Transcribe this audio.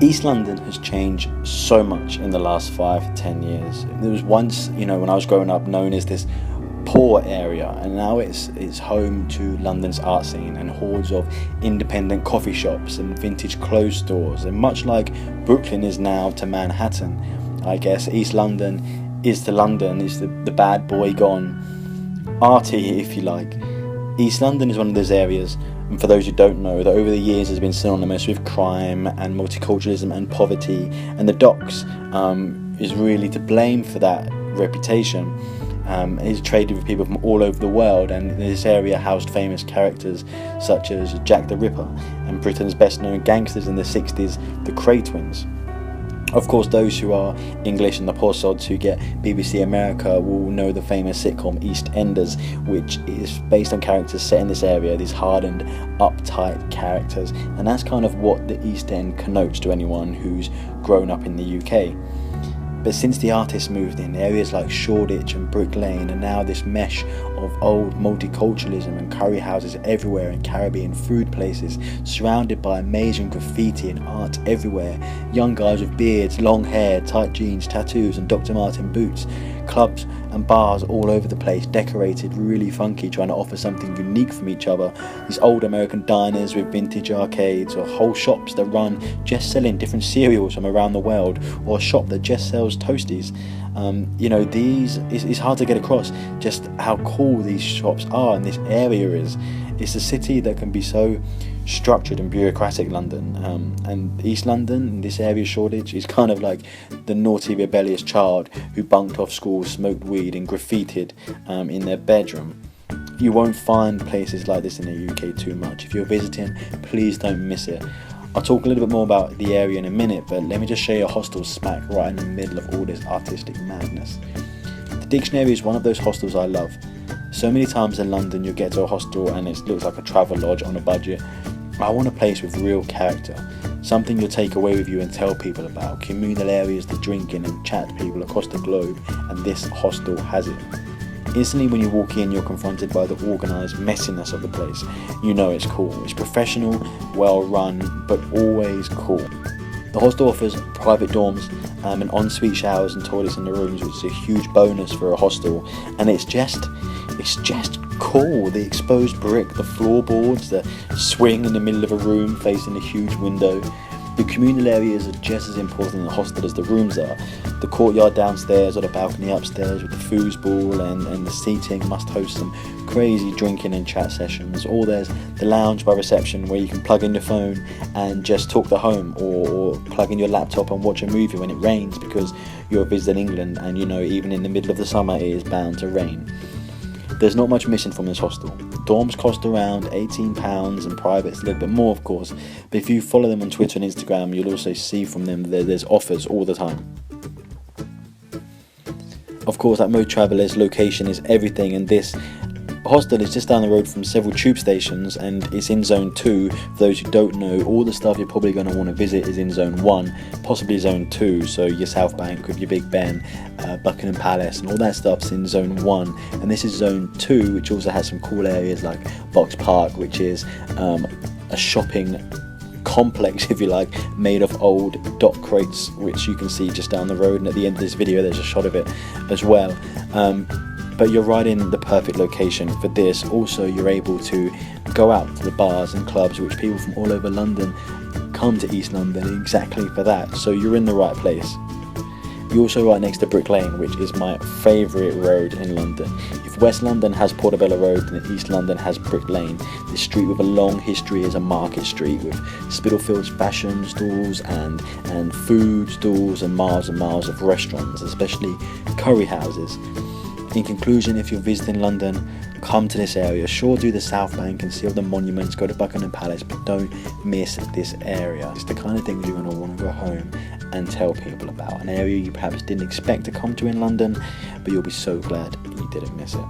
East London has changed so much in the last 5 to 10 years. There was once, when I was growing up, known as this poor area, and now it's home to London's art scene and hordes of independent coffee shops and vintage clothes stores. And much like Brooklyn is now to Manhattan, I guess East London is to London, is the bad boy gone arty, if you like. East London is one of those areas, and for those who don't know, that over the years has been synonymous with crime and multiculturalism and poverty, and the docks is really to blame for that reputation. It's traded with people from all over the world, and this area housed famous characters such as Jack the Ripper and Britain's best known gangsters in the 60s, the Kray twins. Of course, those who are English and the poor sods who get BBC America will know the famous sitcom EastEnders, which is based on characters set in this area, these hardened, uptight characters, and that's kind of what the East End connotes to anyone who's grown up in the UK. But since the artists moved in, areas like Shoreditch and Bricklane are now this mesh of old multiculturalism and curry houses everywhere and Caribbean food places, surrounded by amazing graffiti and art everywhere. Young guys with beards, long hair, tight jeans, tattoos and Dr. Martin boots. Clubs and bars all over the place, decorated really funky, trying to offer something unique from each other. These old American diners with vintage arcades, or whole shops that run just selling different cereals from around the world, or a shop that just sells toasties. It's hard to get across just how cool these shops are and this area is. It's a city that can be so structured and bureaucratic, London, and East London, this area Shoreditch, is kind of like the naughty rebellious child who bunked off school, smoked weed and graffitied in their bedroom. You won't find places like this in the UK too much. If you're visiting, please don't miss it. I'll talk a little bit more about the area in a minute, but let me just show you a hostel smack right in the middle of all this artistic madness. The Dictionary is one of those hostels I love. So many times in London you'll get to a hostel and it looks like a travel lodge on a budget. I want a place with real character, something you'll take away with you and tell people about, communal areas to drink in and chat to people across the globe, and this hostel has it. Instantly when you walk in, you're confronted by the organised messiness of the place. You know it's cool. It's professional, well run, but always cool. The hostel offers private dorms and ensuite showers and toilets in the rooms, which is a huge bonus for a hostel. And it's just cool. The exposed brick, the floorboards, the swing in the middle of a room facing a huge window. The communal areas are just as important in the hostel as the rooms are. The courtyard downstairs or the balcony upstairs with the foosball and the seating must host some crazy drinking and chat sessions. Or there's the lounge by reception where you can plug in your phone and just talk to home, or plug in your laptop and watch a movie when it rains, because you're visiting England and even in the middle of the summer it is bound to rain. There's not much missing from this hostel. Dorms cost around £18 and private's a little bit more, of course, but if you follow them on Twitter and Instagram, you'll also see from them that there's offers all the time. Of course, like most travellers, location is everything, and this hostel is just down the road from several tube stations, and it's in Zone 2. For those who don't know, all the stuff you're probably going to want to visit is in Zone 1, possibly Zone 2, so your South Bank with your Big Ben, Buckingham Palace and all that stuff's in Zone 1, and this is Zone 2, which also has some cool areas like Box Park, which is a shopping complex, if you like, made of old dock crates, which you can see just down the road, and at the end of this video there's a shot of it as well. But you're right in the perfect location for this. Also, you're able to go out to the bars and clubs, which people from all over London come to East London exactly for that, so you're in the right place. You're also right next to Bricklane, which is my favourite road in London. If West London has Portobello Road, then East London has Bricklane. This street with a long history is a market street with Spitalfields fashion stalls and food stalls and miles of restaurants, especially curry houses. In conclusion, if you're visiting London, come to this area. Sure, do the South Bank and see all the monuments, go to Buckingham Palace, but don't miss this area. It's the kind of things you're going to want to go home and tell people about. An area you perhaps didn't expect to come to in London, but you'll be so glad you didn't miss it.